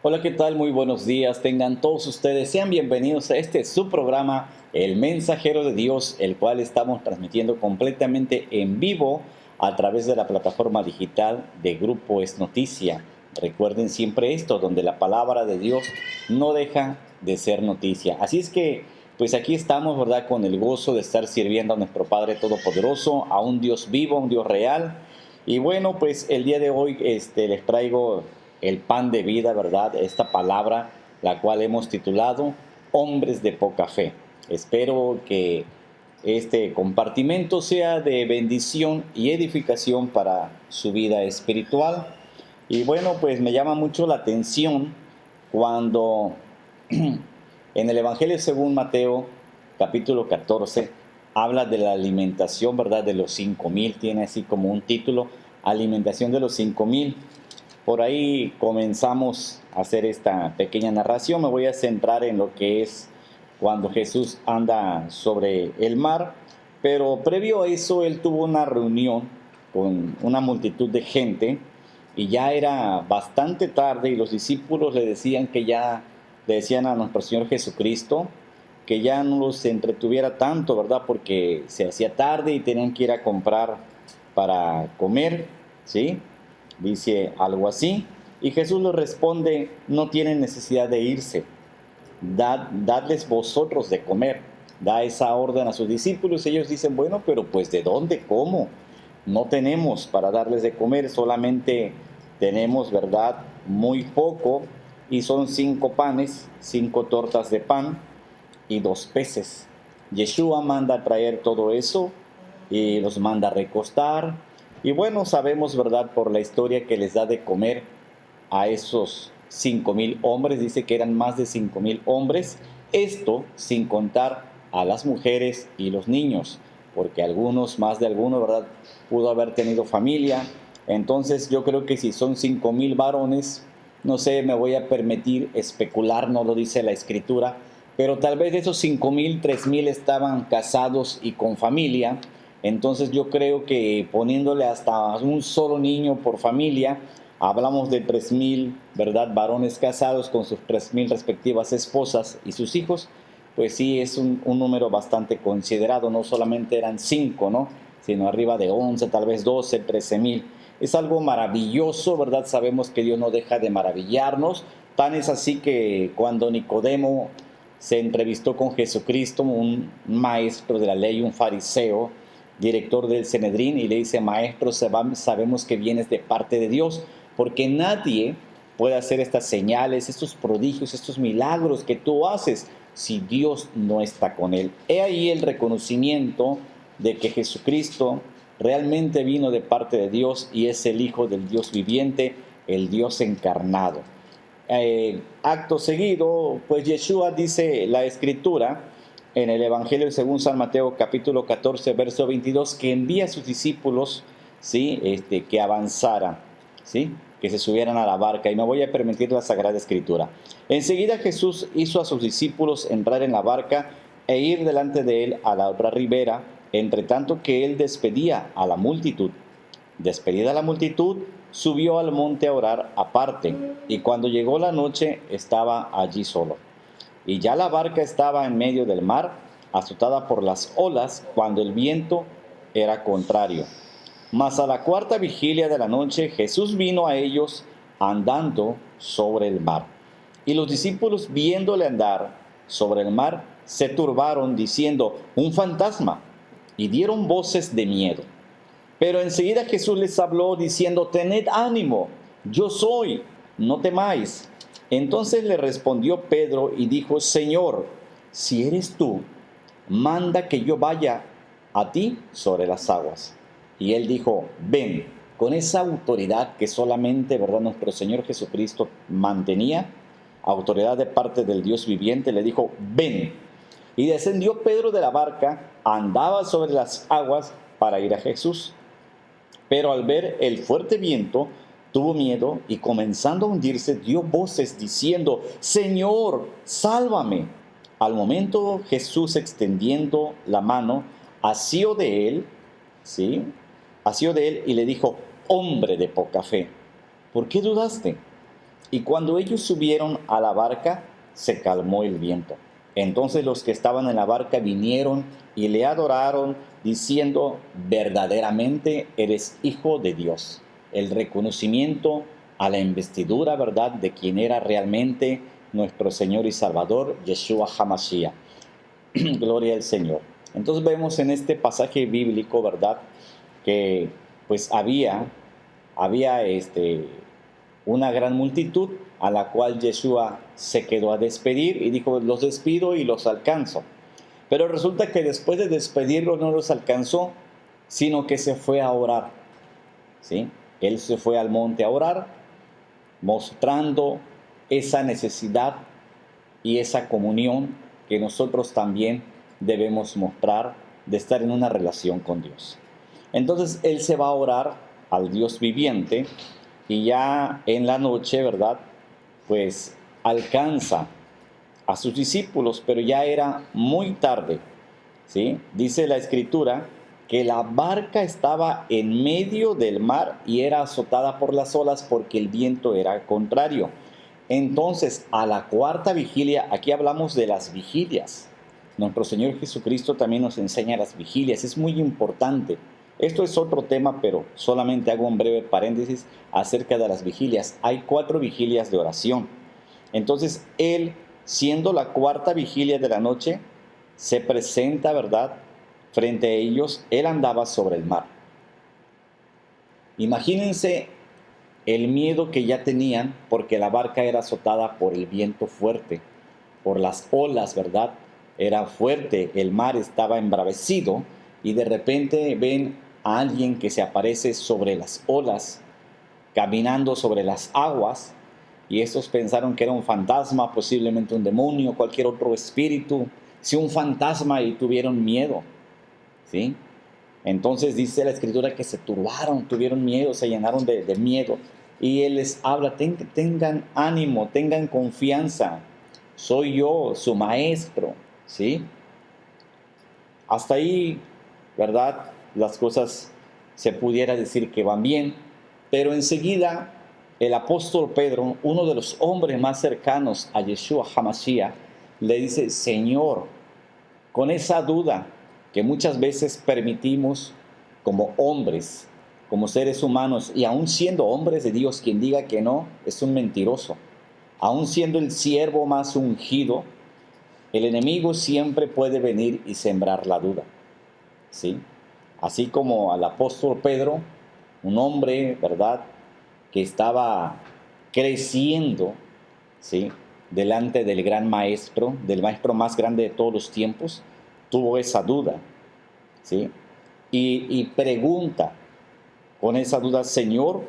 Hola, ¿qué tal? Muy buenos días. Tengan todos ustedes, sean bienvenidos a este su programa, El Mensajero de Dios, el cual estamos transmitiendo completamente en vivo a través de la plataforma digital de Grupo Es Noticia. Recuerden siempre esto, donde la palabra de Dios no deja de ser noticia. Así es que, pues aquí estamos, ¿verdad? Con el gozo de estar sirviendo a nuestro Padre Todopoderoso, a un Dios vivo, a un Dios real. Y bueno, pues el día de hoy les traigo el pan de vida, ¿verdad? Esta palabra, la cual hemos titulado Hombres de poca fe. Espero que este compartimento sea de bendición y edificación para su vida espiritual. Y bueno, pues me llama mucho la atención cuando en el Evangelio según Mateo, capítulo 14, habla de la alimentación, ¿verdad? De los 5,000, tiene así como un título, alimentación de los 5,000. Por ahí comenzamos a hacer esta pequeña narración. Me voy a centrar en lo que es cuando Jesús anda sobre el mar, pero previo a eso él tuvo una reunión con una multitud de gente y ya era bastante tarde y los discípulos le decían le decían a nuestro Señor Jesucristo que ya no los entretuviera tanto, ¿verdad? Porque se hacía tarde y tenían que ir a comprar para comer, ¿sí? Dice algo así. Y Jesús les responde, no tienen necesidad de irse, dadles vosotros de comer. Da esa orden a sus discípulos y ellos dicen, bueno, pero pues ¿de dónde? ¿Cómo? No tenemos para darles de comer, solamente tenemos, ¿verdad? Muy poco y son 5 panes, 5 tortas de pan y 2 peces. Yeshua manda a traer todo eso y los manda a recostar. Y bueno, sabemos, ¿verdad?, por la historia que les da de comer a esos 5,000 hombres. Dice que eran más de 5,000 hombres. Esto sin contar a las mujeres y los niños, porque algunos, más de algunos, ¿verdad?, pudo haber tenido familia. Entonces yo creo que si son 5,000 varones, no sé, me voy a permitir especular, no lo dice la escritura, pero tal vez de esos 5,000, 3,000 estaban casados y con familia. Entonces yo creo que poniéndole hasta un solo niño por familia, hablamos de 3,000, ¿verdad? Varones casados con sus 3,000 respectivas esposas y sus hijos, pues sí es un número bastante considerado. No solamente eran 5, ¿no?, sino arriba de 11, tal vez 12, 13,000. Es algo maravilloso, ¿verdad? Sabemos que Dios no deja de maravillarnos. Tan es así que cuando Nicodemo se entrevistó con Jesucristo, un maestro de la ley, un fariseo, director del Sanedrín, y le dice, maestro, sabemos que vienes de parte de Dios, porque nadie puede hacer estas señales, estos prodigios, estos milagros que tú haces si Dios no está con él. He ahí el reconocimiento de que Jesucristo realmente vino de parte de Dios y es el Hijo del Dios viviente, el Dios encarnado. Acto seguido, pues Yeshua, dice la escritura en el Evangelio según San Mateo capítulo 14 verso 22, que envía a sus discípulos, ¿sí?, que avanzaran, ¿sí?, que se subieran a la barca, y me voy a permitir la Sagrada Escritura. Enseguida Jesús hizo a sus discípulos entrar en la barca e ir delante de él a la otra ribera, entre tanto que él despedía a la multitud. Despedida la multitud, subió al monte a orar aparte, y cuando llegó la noche estaba allí solo. Y ya la barca estaba en medio del mar, azotada por las olas, cuando el viento era contrario. Mas a la cuarta vigilia de la noche Jesús vino a ellos andando sobre el mar. Y los discípulos, viéndole andar sobre el mar, se turbaron diciendo, un fantasma, y dieron voces de miedo. Pero enseguida Jesús les habló diciendo, tened ánimo, yo soy, no temáis. Entonces le respondió Pedro y dijo, Señor, si eres tú, manda que yo vaya a ti sobre las aguas. Y él dijo, ven. Con esa autoridad que solamente, ¿verdad?, nuestro Señor Jesucristo mantenía, autoridad de parte del Dios viviente, le dijo, ven. Y descendió Pedro de la barca, andaba sobre las aguas para ir a Jesús. Pero al ver el fuerte viento, tuvo miedo y comenzando a hundirse, dio voces diciendo, Señor, sálvame. Al momento Jesús, extendiendo la mano, asió de él, ¿sí?, asió de él y le dijo, hombre de poca fe, ¿por qué dudaste? Y cuando ellos subieron a la barca, se calmó el viento. Entonces los que estaban en la barca vinieron y le adoraron, diciendo, verdaderamente eres hijo de Dios. El reconocimiento a la investidura, ¿verdad?, de quien era realmente nuestro Señor y Salvador, Yeshua HaMashiach. Gloria al Señor. Entonces vemos en este pasaje bíblico, ¿verdad?, que pues había una gran multitud a la cual Yeshua se quedó a despedir y dijo, los despido y los alcanzo. Pero resulta que después de despedirlos no los alcanzó, sino que se fue a orar, ¿sí? Él se fue al monte a orar, mostrando esa necesidad y esa comunión que nosotros también debemos mostrar de estar en una relación con Dios. Entonces él se va a orar al Dios viviente y ya en la noche, ¿verdad?, pues alcanza a sus discípulos, pero ya era muy tarde, ¿sí? Dice la Escritura que la barca estaba en medio del mar y era azotada por las olas porque el viento era contrario. Entonces, a la cuarta vigilia, aquí hablamos de las vigilias. Nuestro Señor Jesucristo también nos enseña las vigilias, es muy importante. Esto es otro tema, pero solamente hago un breve paréntesis acerca de las vigilias. Hay 4 vigilias de oración. Entonces, Él, siendo la cuarta vigilia de la noche, se presenta, ¿verdad?, frente a ellos. Él andaba sobre el mar. Imagínense el miedo que ya tenían porque la barca era azotada por el viento fuerte, por las olas, ¿verdad? Era fuerte, el mar estaba embravecido y de repente ven a alguien que se aparece sobre las olas, caminando sobre las aguas, y estos pensaron que era un fantasma, posiblemente un demonio, cualquier otro espíritu, si un fantasma, y tuvieron miedo, ¿sí? Entonces dice la Escritura que se turbaron, tuvieron miedo, se llenaron de miedo. Y Él les habla, tengan ánimo, tengan confianza. Soy yo, su maestro, ¿sí? Hasta ahí, ¿verdad?, las cosas se pudiera decir que van bien. Pero enseguida el apóstol Pedro, uno de los hombres más cercanos a Yeshua HaMashiach, le dice, Señor, con esa duda que muchas veces permitimos como hombres, como seres humanos, y aún siendo hombres de Dios, quien diga que no, es un mentiroso. Aún siendo el siervo más ungido, el enemigo siempre puede venir y sembrar la duda, ¿sí? Así como al apóstol Pedro, un hombre, ¿verdad?, que estaba creciendo, ¿sí?, delante del gran maestro, del maestro más grande de todos los tiempos, tuvo esa duda, ¿sí? Y pregunta con esa duda, Señor,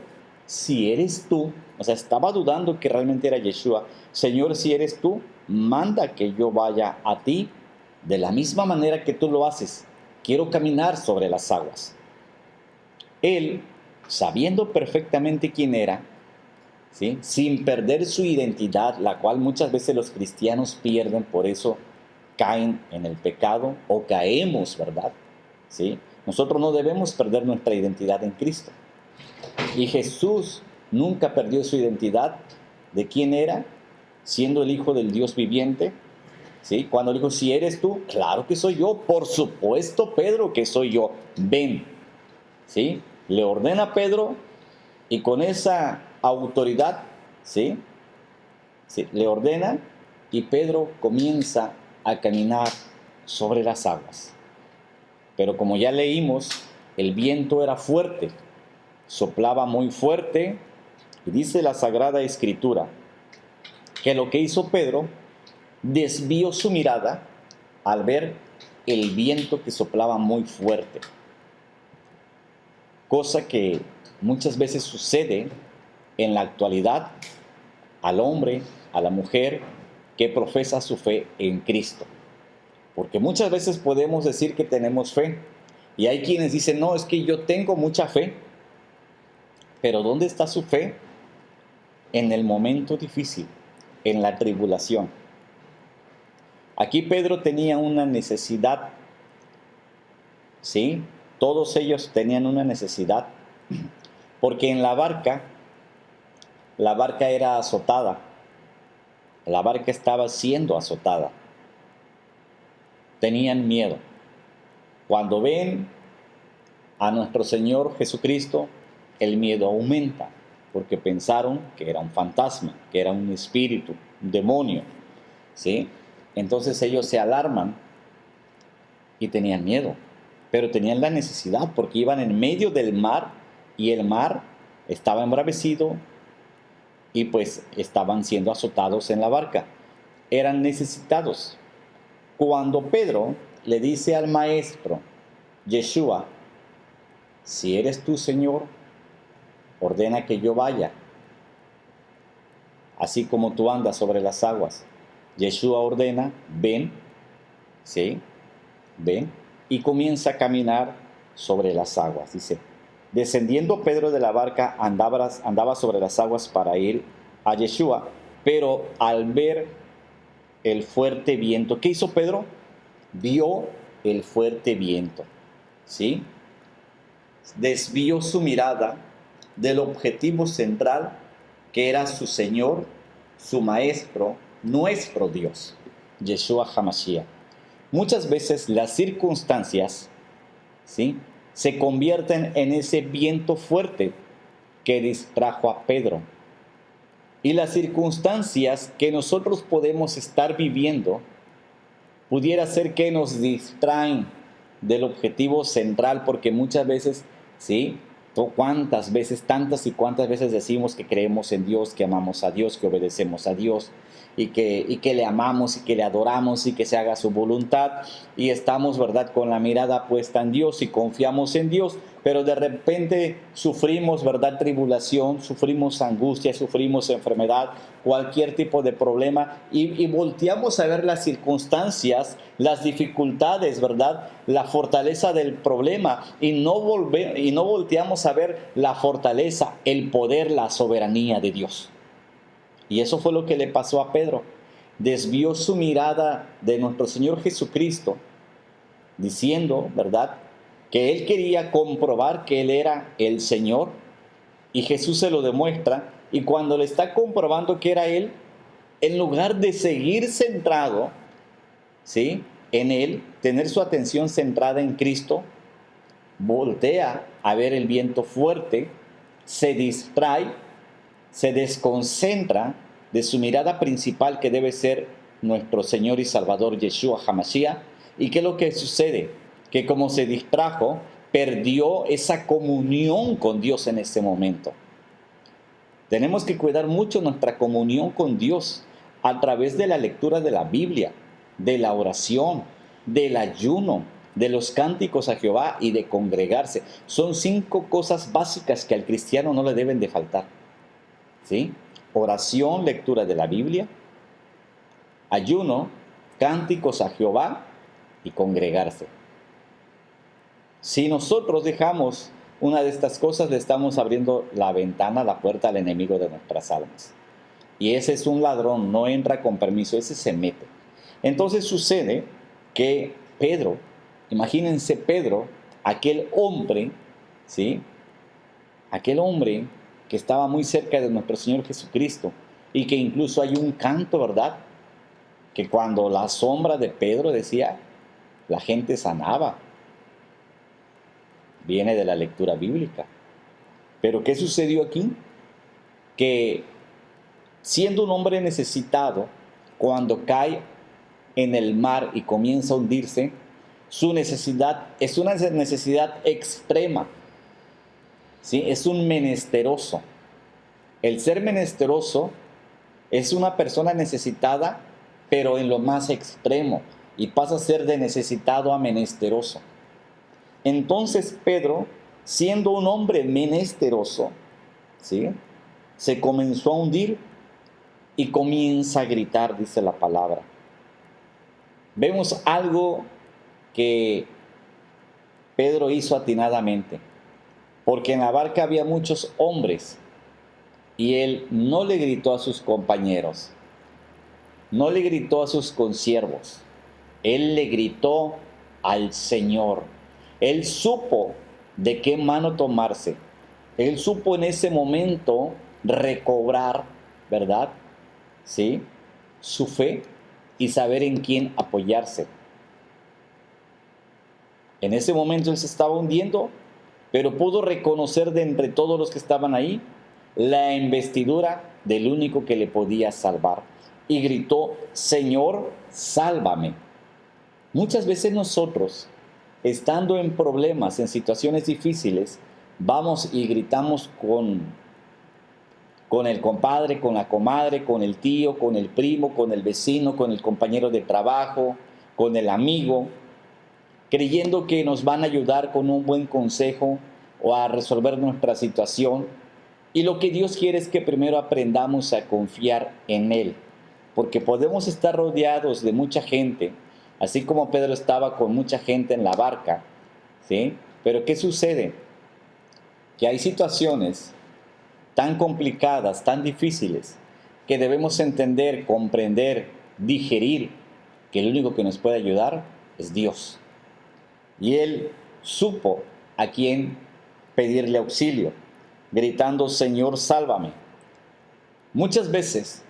si eres tú, o sea, estaba dudando que realmente era Yeshua, Señor, si eres tú, manda que yo vaya a ti de la misma manera que tú lo haces. Quiero caminar sobre las aguas. Él, sabiendo perfectamente quién era, ¿sí?, sin perder su identidad, la cual muchas veces los cristianos pierden, por eso caen en el pecado o caemos, ¿verdad? ¿Sí? Nosotros no debemos perder nuestra identidad en Cristo. Y Jesús nunca perdió su identidad de quién era, siendo el Hijo del Dios viviente, ¿sí? Cuando dijo, si eres tú, claro que soy yo, por supuesto, Pedro, que soy yo, ven, ¿sí? Le ordena a Pedro y con esa autoridad, ¿sí?, ¿sí?, le ordena y Pedro comienza a caminar sobre las aguas. Pero como ya leímos, el viento era fuerte, soplaba muy fuerte, y dice la Sagrada Escritura que lo que hizo Pedro, desvió su mirada al ver el viento que soplaba muy fuerte. Cosa que muchas veces sucede en la actualidad al hombre, a la mujer que profesa su fe en Cristo. Porque muchas veces podemos decir que tenemos fe. Y hay quienes dicen, no, es que yo tengo mucha fe. Pero ¿dónde está su fe? En el momento difícil, en la tribulación. Aquí Pedro tenía una necesidad, ¿sí? Todos ellos tenían una necesidad. Porque en la barca la barca era azotada. La barca estaba siendo azotada. Tenían miedo. Cuando ven a nuestro Señor Jesucristo, el miedo aumenta, porque pensaron que era un fantasma, que era un espíritu, un demonio, ¿sí? Entonces ellos se alarman y tenían miedo, pero tenían la necesidad porque iban en medio del mar y el mar estaba embravecido y pues estaban siendo azotados en la barca. Eran necesitados. Cuando Pedro le dice al maestro, Yeshua, si eres tú, Señor, ordena que yo vaya, así como tú andas sobre las aguas. Yeshua ordena, ven, ¿sí? Ven, y comienza a caminar sobre las aguas. Dice, descendiendo Pedro de la barca, andaba sobre las aguas para ir a Yeshua, pero al ver el fuerte viento, ¿qué hizo Pedro? Vio el fuerte viento, ¿sí? Desvió su mirada del objetivo central, que era su Señor, su Maestro, nuestro Dios, Yeshua HaMashiach. Muchas veces las circunstancias, ¿sí?, se convierten en ese viento fuerte que distrajo a Pedro. Y las circunstancias que nosotros podemos estar viviendo pudiera ser que nos distraen del objetivo central, porque muchas veces, ¿sí?, cuántas veces, tantas y cuántas veces decimos que creemos en Dios, que amamos a Dios, que obedecemos a Dios y que le amamos y que le adoramos y que se haga su voluntad, y estamos, ¿verdad?, con la mirada puesta en Dios y confiamos en Dios, pero de repente sufrimos, ¿verdad?, tribulación, sufrimos angustia, sufrimos enfermedad, cualquier tipo de problema, y volteamos a ver las circunstancias, las dificultades, ¿verdad?, la fortaleza del problema, y no volteamos a ver la fortaleza, el poder, la soberanía de Dios. Y eso fue lo que le pasó a Pedro. Desvió su mirada de nuestro Señor Jesucristo, diciendo, ¿verdad?, que él quería comprobar que él era el Señor, y Jesús se lo demuestra, y cuando le está comprobando que era él, en lugar de seguir centrado, ¿sí?, en él, tener su atención centrada en Cristo, voltea a ver el viento fuerte, se distrae, se desconcentra de su mirada principal, que debe ser nuestro Señor y Salvador Yeshua HaMashiach. ¿Y qué es lo que sucede? Que como se distrajo, perdió esa comunión con Dios en ese momento. Tenemos que cuidar mucho nuestra comunión con Dios a través de la lectura de la Biblia, de la oración, del ayuno, de los cánticos a Jehová y de congregarse. Son 5 cosas básicas que al cristiano no le deben de faltar, ¿sí? Oración, lectura de la Biblia, ayuno, cánticos a Jehová y congregarse. Si nosotros dejamos una de estas cosas, le estamos abriendo la ventana, la puerta al enemigo de nuestras almas. Y ese es un ladrón, no entra con permiso, ese se mete. Entonces sucede que Pedro, imagínense Pedro, aquel hombre, ¿sí?, aquel hombre que estaba muy cerca de nuestro Señor Jesucristo, y que incluso hay un canto, ¿verdad?, que cuando la sombra de Pedro decía, la gente sanaba. Viene de la lectura bíblica. Pero ¿qué sucedió aquí? Que siendo un hombre necesitado, cuando cae en el mar y comienza a hundirse, su necesidad es una necesidad extrema, ¿sí? Es un menesteroso. El ser menesteroso es una persona necesitada, pero en lo más extremo, y pasa a ser de necesitado a menesteroso. Entonces Pedro, siendo un hombre menesteroso, ¿sí?, se comenzó a hundir y comienza a gritar, dice la palabra. Vemos algo que Pedro hizo atinadamente, porque en la barca había muchos hombres y él no le gritó a sus compañeros, no le gritó a sus consiervos, él le gritó al Señor. Él supo de qué mano tomarse. Él supo en ese momento recobrar, ¿verdad? ¿Sí? Su fe y saber en quién apoyarse. En ese momento él se estaba hundiendo, pero pudo reconocer de entre todos los que estaban ahí la investidura del único que le podía salvar. Y gritó: Señor, sálvame. Muchas veces nosotros, estando en problemas, en situaciones difíciles, vamos y gritamos con el compadre, con la comadre, con el tío, con el primo, con el vecino, con el compañero de trabajo, con el amigo, creyendo que nos van a ayudar con un buen consejo o a resolver nuestra situación. Y lo que Dios quiere es que primero aprendamos a confiar en Él, porque podemos estar rodeados de mucha gente, así como Pedro estaba con mucha gente en la barca, ¿sí? Pero ¿qué sucede? Que hay situaciones tan complicadas, tan difíciles, que debemos entender, comprender, digerir, que el único que nos puede ayudar es Dios. Y él supo a quién pedirle auxilio, gritando: Señor, sálvame. Muchas veces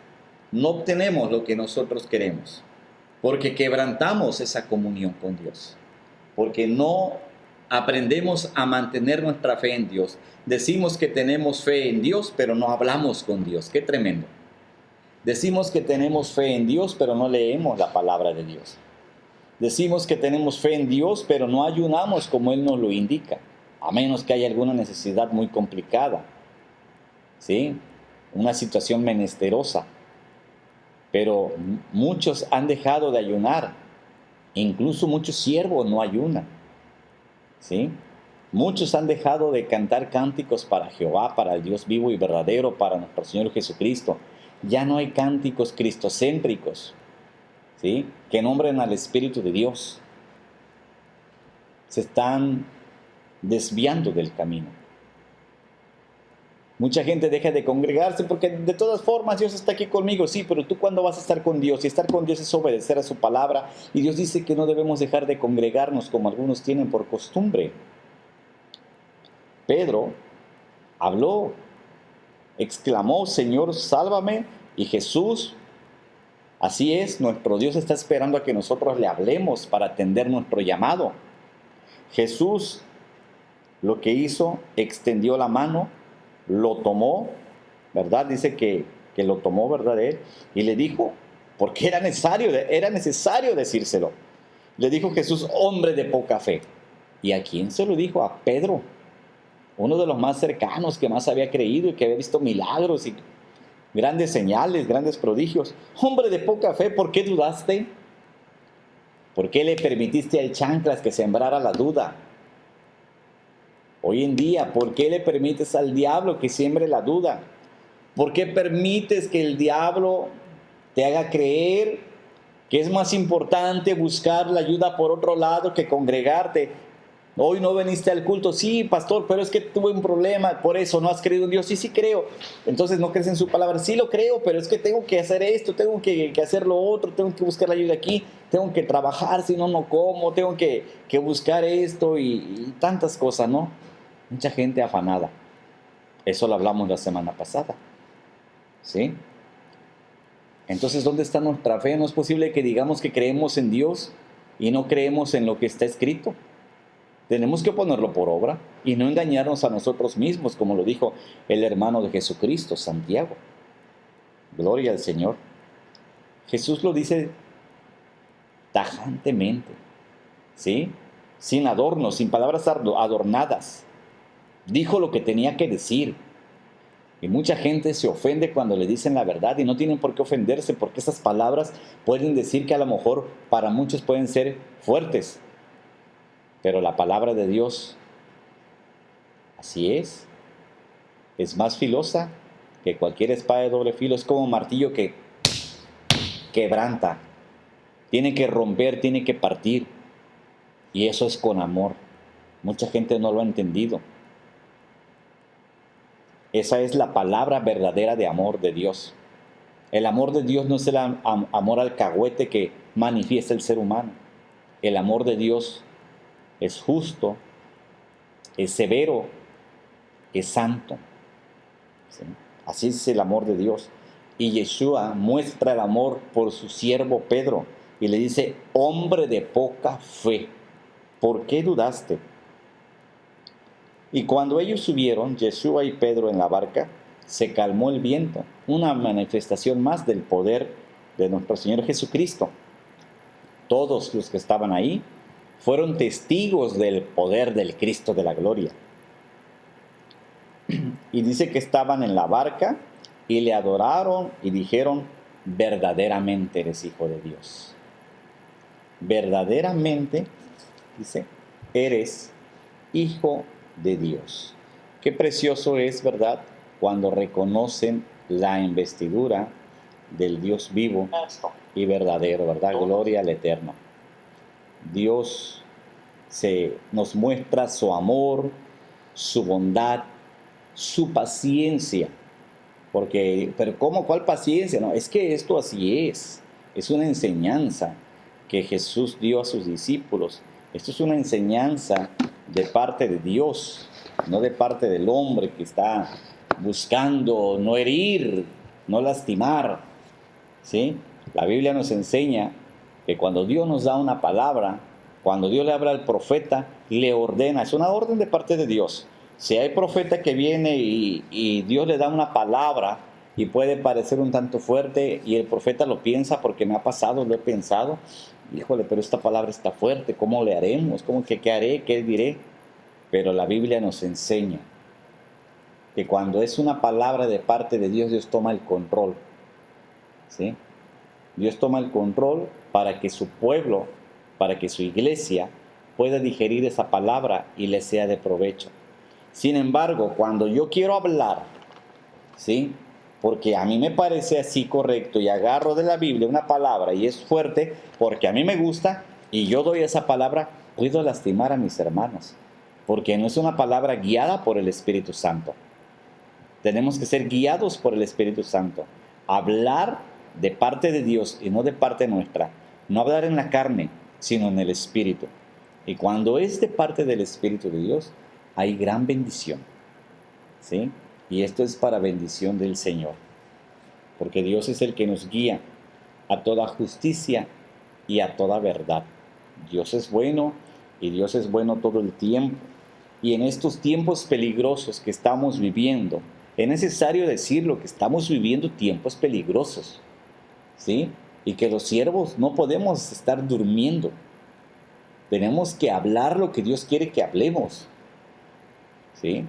no obtenemos lo que nosotros queremos, porque quebrantamos esa comunión con Dios, porque no aprendemos a mantener nuestra fe en Dios. Decimos que tenemos fe en Dios, pero no hablamos con Dios. Qué tremendo. Decimos que tenemos fe en Dios, pero no leemos la palabra de Dios. Decimos que tenemos fe en Dios, pero no ayunamos como Él nos lo indica, a menos que haya alguna necesidad muy complicada, ¿sí? Una situación menesterosa. Pero muchos han dejado de ayunar, incluso muchos siervos no ayunan, ¿sí? Muchos han dejado de cantar cánticos para Jehová, para el Dios vivo y verdadero, para nuestro Señor Jesucristo. Ya no hay cánticos cristocéntricos, ¿sí?, que nombren al Espíritu de Dios. Se están desviando del camino. Mucha gente deja de congregarse porque de todas formas Dios está aquí conmigo. Sí, pero tú, ¿cuándo vas a estar con Dios? Y estar con Dios es obedecer a su palabra. Y Dios dice que no debemos dejar de congregarnos como algunos tienen por costumbre. Pedro habló, exclamó: Señor, sálvame. Y Jesús, así es, nuestro Dios está esperando a que nosotros le hablemos para atender nuestro llamado. Jesús lo que hizo, extendió la mano, lo tomó, ¿verdad? Dice que lo tomó, ¿verdad?, él, y le dijo, porque era necesario decírselo. Le dijo Jesús: hombre de poca fe. ¿Y a quién se lo dijo? A Pedro, uno de los más cercanos, que más había creído y que había visto milagros y grandes señales, grandes prodigios. Hombre de poca fe, ¿por qué dudaste? ¿Por qué le permitiste al chanclas que sembrara la duda? Hoy en día, ¿por qué le permites al diablo que siembre la duda? ¿Por qué permites que el diablo te haga creer que es más importante buscar la ayuda por otro lado que congregarte? Hoy no viniste al culto. Sí, pastor, pero es que tuve un problema, por eso no has creído en Dios. Sí, sí creo. Entonces no crees en su palabra. Sí lo creo, pero es que tengo que hacer esto, tengo que hacer lo otro, tengo que buscar la ayuda aquí, tengo que trabajar, si no, no como, tengo que buscar esto y tantas cosas, ¿no? Mucha gente afanada. Eso lo hablamos la semana pasada, ¿sí? Entonces, ¿dónde está nuestra fe? No es posible que digamos que creemos en Dios y no creemos en lo que está escrito. Tenemos que ponerlo por obra y no engañarnos a nosotros mismos, como lo dijo el hermano de Jesucristo, Santiago. Gloria al Señor. Jesús lo dice tajantemente, ¿sí? Sin adornos, sin palabras adornadas. Dijo lo que tenía que decir. Y mucha gente se ofende cuando le dicen la verdad, y no tienen por qué ofenderse, porque esas palabras pueden decir que a lo mejor para muchos pueden ser fuertes. Pero la palabra de Dios, así es más filosa que cualquier espada de doble filo. Es como un martillo que quebranta, tiene que romper, tiene que partir. Y eso es con amor. Mucha gente no lo ha entendido. Esa es la palabra verdadera de amor de Dios. El amor de Dios no es el amor alcahuete que manifiesta el ser humano. El amor de Dios es justo, es severo, es santo, ¿sí? Así es el amor de Dios. Y Yeshua muestra el amor por su siervo Pedro y le dice, hombre de poca fe, ¿por qué dudaste? Y cuando ellos subieron, Yeshua y Pedro en la barca, se calmó el viento, una manifestación más del poder de nuestro Señor Jesucristo. Todos los que estaban ahí fueron testigos del poder del Cristo de la gloria. Y dice que estaban en la barca y le adoraron y dijeron, verdaderamente eres hijo de Dios. Verdaderamente, dice, eres hijo de Dios. Qué precioso es, ¿verdad?, cuando reconocen la investidura del Dios vivo y verdadero, ¿verdad? Gloria al Eterno. Dios nos muestra su amor, su bondad, su paciencia. Pero ¿cómo? ¿Cuál paciencia? No, es que esto así es. Es una enseñanza que Jesús dio a sus discípulos. Esto es una enseñanza de parte de Dios, no de parte del hombre que está buscando no herir, no lastimar. ¿Sí? La Biblia nos enseña que cuando Dios nos da una palabra, cuando Dios le habla al profeta, le ordena, es una orden de parte de Dios. Si hay profeta que viene y Dios le da una palabra y puede parecer un tanto fuerte y el profeta lo piensa porque me ha pasado, lo he pensado, híjole, pero esta palabra está fuerte, ¿cómo le haremos? ¿Qué haré? ¿Qué diré? Pero la Biblia nos enseña que cuando es una palabra de parte de Dios, Dios toma el control. ¿Sí? Dios toma el control para que su pueblo, para que su iglesia pueda digerir esa palabra y le sea de provecho. Sin embargo, cuando yo quiero hablar, ¿sí?, porque a mí me parece así correcto y agarro de la Biblia una palabra y es fuerte porque a mí me gusta y yo doy esa palabra, puedo lastimar a mis hermanos, porque no es una palabra guiada por el Espíritu Santo. Tenemos que ser guiados por el Espíritu Santo. Hablar de parte de Dios y no de parte nuestra. No hablar en la carne, sino en el Espíritu. Y cuando es de parte del Espíritu de Dios, hay gran bendición. ¿Sí? Y esto es para bendición del Señor. Porque Dios es el que nos guía a toda justicia y a toda verdad. Dios es bueno y Dios es bueno todo el tiempo. Y en estos tiempos peligrosos que estamos viviendo, es necesario decirlo, que estamos viviendo tiempos peligrosos, ¿sí? Y que los siervos no podemos estar durmiendo. Tenemos que hablar lo que Dios quiere que hablemos, ¿sí?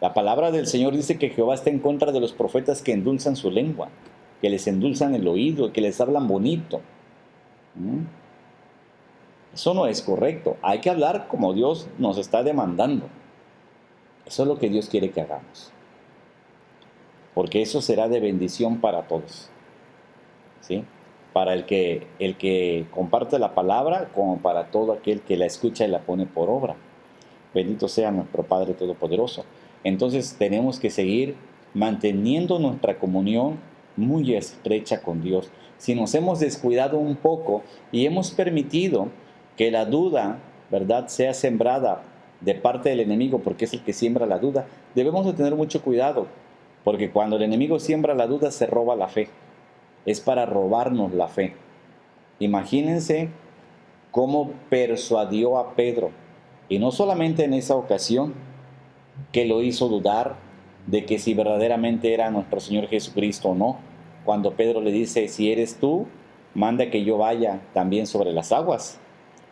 La palabra del Señor dice que Jehová está en contra de los profetas que endulzan su lengua, que les endulzan el oído, que les hablan bonito. Eso no es correcto. Hay que hablar como Dios nos está demandando. Eso es lo que Dios quiere que hagamos. Porque eso será de bendición para todos. ¿Sí? Para el que comparte la palabra, como para todo aquel que la escucha y la pone por obra. Bendito sea nuestro Padre Todopoderoso. Entonces tenemos que seguir manteniendo nuestra comunión muy estrecha con Dios. Si nos hemos descuidado un poco y hemos permitido que la duda, ¿verdad?, sea sembrada de parte del enemigo, porque es el que siembra la duda, debemos de tener mucho cuidado, porque cuando el enemigo siembra la duda se roba la fe. Es para robarnos la fe. Imagínense cómo persuadió a Pedro, y no solamente en esa ocasión, que lo hizo dudar de que si verdaderamente era nuestro Señor Jesucristo o no. Cuando Pedro le dice, si eres tú, manda que yo vaya también sobre las aguas.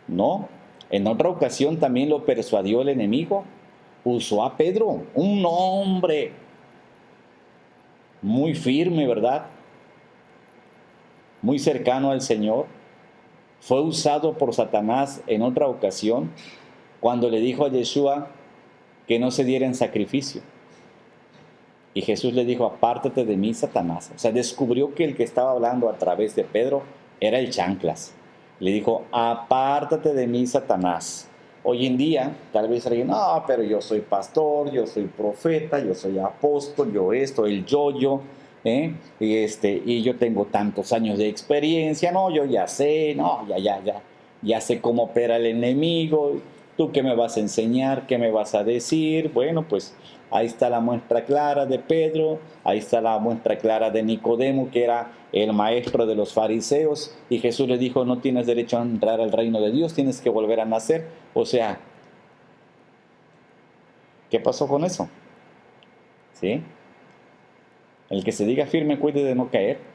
No, en otra ocasión también lo persuadió el enemigo. Usó a Pedro, un hombre muy firme, ¿verdad?, muy cercano al Señor. Fue usado por Satanás en otra ocasión, cuando le dijo a Yeshua que no se diera en sacrificio. Y Jesús le dijo, apártate de mí, Satanás. O sea, descubrió que el que estaba hablando a través de Pedro era el chanclas. Le dijo, apártate de mí, Satanás. Hoy en día, tal vez alguien, no, pero yo soy pastor, yo soy profeta, yo soy apóstol, yo esto, el yo, y yo tengo tantos años de experiencia, no, yo ya sé, no, ya sé cómo opera el enemigo. ¿Tú qué me vas a enseñar? ¿Qué me vas a decir? Bueno, pues ahí está la muestra clara de Pedro, ahí está la muestra clara de Nicodemo, que era el maestro de los fariseos, y Jesús le dijo, no tienes derecho a entrar al reino de Dios, tienes que volver a nacer. O sea, ¿qué pasó con eso? ¿Sí? El que se diga firme, cuide de no caer.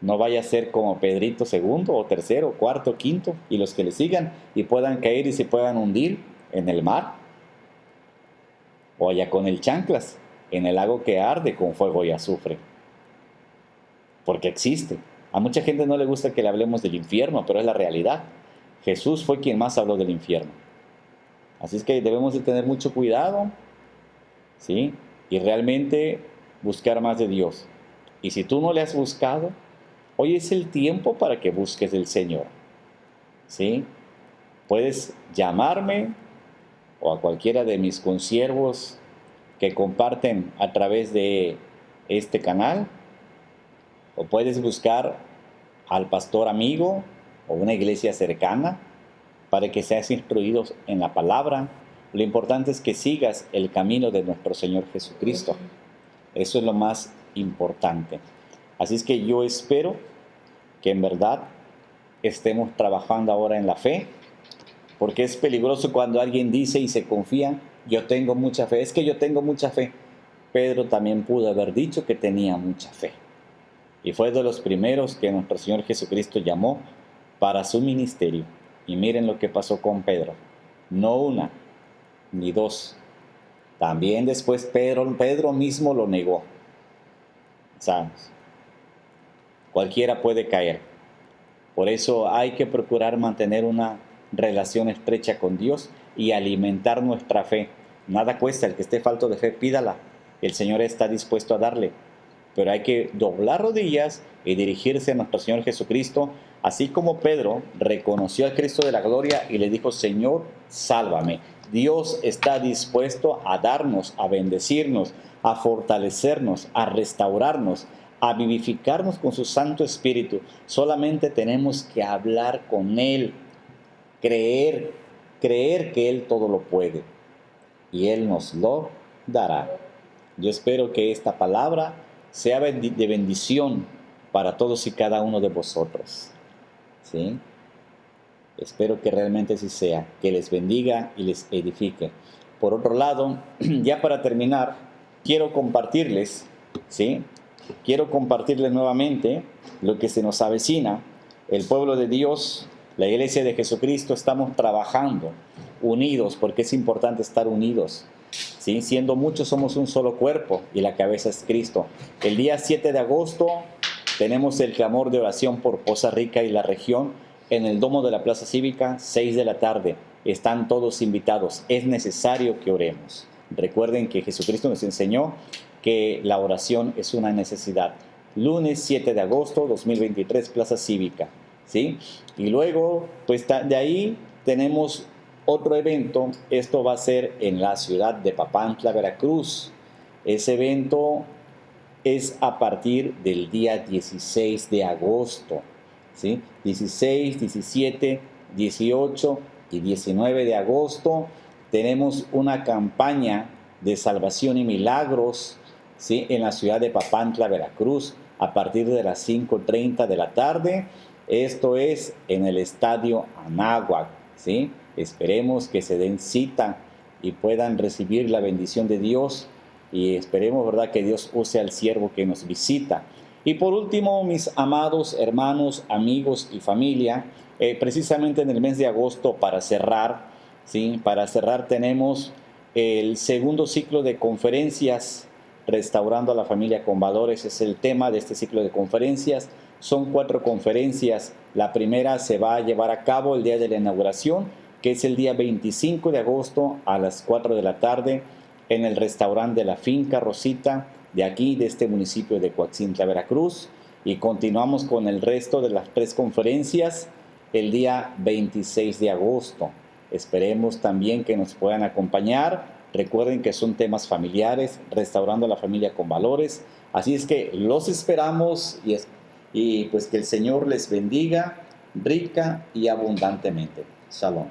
No vaya a ser como Pedrito segundo, o tercero, cuarto, quinto, y los que le sigan, y puedan caer y se puedan hundir en el mar, o allá con el chanclas, en el lago que arde con fuego y azufre. Porque existe. A mucha gente no le gusta que le hablemos del infierno, pero es la realidad. Jesús fue quien más habló del infierno. Así es que debemos de tener mucho cuidado, ¿sí? Y realmente buscar más de Dios. Y si tú no le has buscado, hoy es el tiempo para que busques del Señor, ¿sí? Puedes llamarme o a cualquiera de mis consiervos que comparten a través de este canal, o puedes buscar al pastor amigo o una iglesia cercana para que seas instruido en la palabra. Lo importante es que sigas el camino de nuestro Señor Jesucristo. Eso es lo más importante. Así es que yo espero que en verdad estemos trabajando ahora en la fe, porque es peligroso cuando alguien dice y se confía, yo tengo mucha fe. Es que yo tengo mucha fe. Pedro también pudo haber dicho que tenía mucha fe. Y fue de los primeros que nuestro Señor Jesucristo llamó para su ministerio. Y miren lo que pasó con Pedro. No una, ni dos. También después Pedro mismo lo negó. ¿Sabes? Cualquiera puede caer. Por eso hay que procurar mantener una relación estrecha con Dios y alimentar nuestra fe. Nada cuesta, el que esté falto de fe, pídala. El Señor está dispuesto a darle. Pero hay que doblar rodillas y dirigirse a nuestro Señor Jesucristo, así como Pedro reconoció a Cristo de la gloria y le dijo, Señor, sálvame. Dios está dispuesto a darnos, a bendecirnos, a fortalecernos, a restaurarnos, a vivificarnos con su Santo Espíritu. Solamente tenemos que hablar con Él, creer que Él todo lo puede y Él nos lo dará. Yo espero que esta palabra sea de bendición para todos y cada uno de vosotros, ¿sí? Espero que realmente así sea, que les bendiga y les edifique. Por otro lado, ya para terminar, quiero compartirles, ¿sí? Quiero compartirles nuevamente lo que se nos avecina. El pueblo de Dios, la iglesia de Jesucristo, estamos trabajando unidos, porque es importante estar unidos, ¿sí? Siendo muchos somos un solo cuerpo y la cabeza es Cristo. El día 7 de agosto tenemos el clamor de oración por Poza Rica y la región en el domo de la Plaza Cívica, 6 de la tarde. Están todos invitados. Es necesario que oremos. Recuerden que Jesucristo nos enseñó que la oración es una necesidad. Lunes 7 de agosto 2023, Plaza Cívica, ¿sí? Y luego, pues de ahí tenemos otro evento. Esto va a ser en la ciudad de Papantla, Veracruz. Ese evento es a partir del día 16 de agosto, ¿sí? 16, 17, 18 y 19 de agosto tenemos una campaña de salvación y milagros, ¿sí? En la ciudad de Papantla, Veracruz, a partir de las 5:30 de la tarde. Esto es en el Estadio Anáhuac, ¿sí? Esperemos que se den cita y puedan recibir la bendición de Dios, y esperemos, ¿verdad?, que Dios use al siervo que nos visita. Y por último, mis amados hermanos, amigos y familia, precisamente en el mes de agosto, para cerrar, ¿sí? Para cerrar tenemos el segundo ciclo de conferencias, Restaurando a la Familia con Valores. Es el tema de este ciclo de conferencias. Son 4 conferencias. La primera se va a llevar a cabo el día de la inauguración, que es el día 25 de agosto a las 4 de la tarde en el restaurante de la Finca Rosita, de aquí, de este municipio de Coatzintla, Veracruz. Y continuamos con el resto de las 3 conferencias el día 26 de agosto. Esperemos también que nos puedan acompañar. Recuerden que son temas familiares, restaurando a la familia con valores. Así es que los esperamos y pues que el Señor les bendiga rica y abundantemente. Shalom.